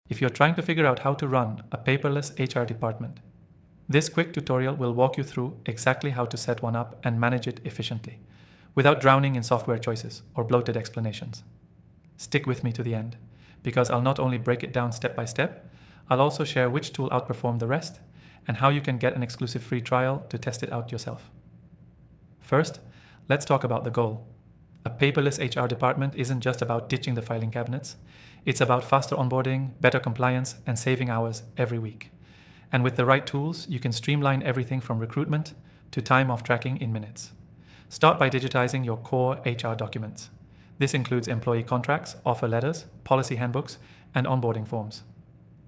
if you're trying to figure out how to run a paperless HR department. This quick tutorial will walk you through exactly how to set one up and manage it efficiently, without drowning in software choices or bloated explanations. Stick with me to the end, because I'll not only break it down step by step, I'll also share which tool outperformed the rest and how you can get an exclusive free trial to test it out yourself. First, let's talk about the goal. A paperless HR department isn't just about ditching the filing cabinets. It's about faster onboarding, better compliance, and saving hours every week. And with the right tools, you can streamline everything from recruitment to time off tracking in minutes. Start by digitizing your core HR documents. This includes employee contracts, offer letters, policy handbooks, and onboarding forms.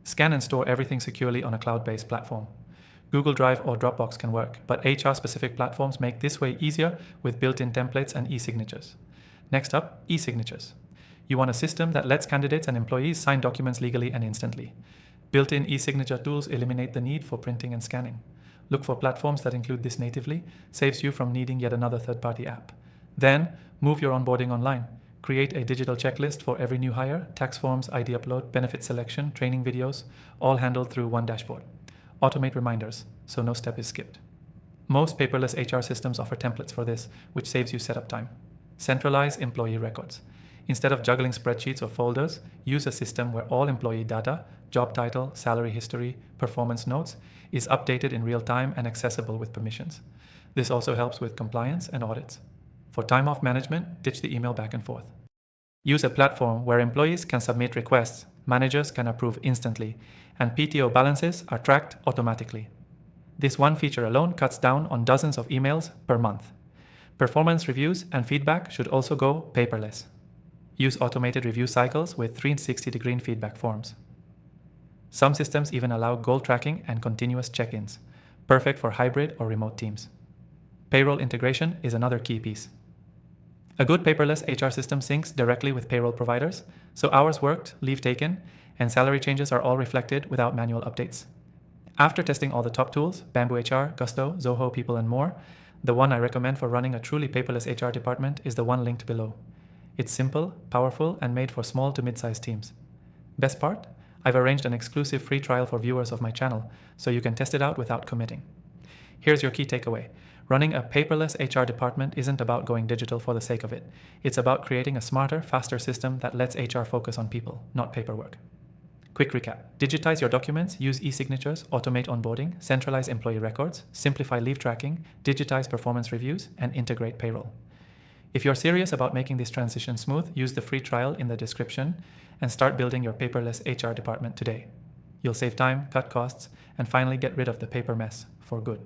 Scan and store everything securely on a cloud-based platform. Google Drive or Dropbox can work, but HR-specific platforms make this way easier with built-in templates and e-signatures. Next up, e-signatures. You want a system that lets candidates and employees sign documents legally and instantly. Built-in e-signature tools eliminate the need for printing and scanning. Look for platforms that include this natively, saves you from needing yet another third-party app. Then, move your onboarding online. Create a digital checklist for every new hire, tax forms, ID upload, benefit selection, training videos, all handled through one dashboard. Automate reminders, so no step is skipped. Most paperless HR systems offer templates for this, which saves you setup time. Centralize employee records. Instead of juggling spreadsheets or folders, use a system where all employee data, job title, salary history, performance notes, is updated in real time and accessible with permissions. This also helps with compliance and audits. For time off management, ditch the email back and forth. Use a platform where employees can submit requests, managers can approve instantly, and PTO balances are tracked automatically. This one feature alone cuts down on dozens of emails per month. Performance reviews and feedback should also go paperless. Use automated review cycles with 360-degree feedback forms. Some systems even allow goal tracking and continuous check-ins, perfect for hybrid or remote teams. Payroll integration is another key piece. A good paperless HR system syncs directly with payroll providers, so hours worked, leave taken, and salary changes are all reflected without manual updates. After testing all the top tools, Bamboo HR, Gusto, Zoho, People, and more, the one I recommend for running a truly paperless HR department is the one linked below. It's simple, powerful, and made for small to mid-sized teams. Best part? I've arranged an exclusive free trial for viewers of my channel, so you can test it out without committing. Here's your key takeaway. Running a paperless HR department isn't about going digital for the sake of it. It's about creating a smarter, faster system that lets HR focus on people, not paperwork. Quick recap. Digitize your documents, use e-signatures, automate onboarding, centralize employee records, simplify leave tracking, digitize performance reviews, and integrate payroll. If you're serious about making this transition smooth, use the free trial in the description and start building your paperless HR department today. You'll save time, cut costs, and finally get rid of the paper mess for good.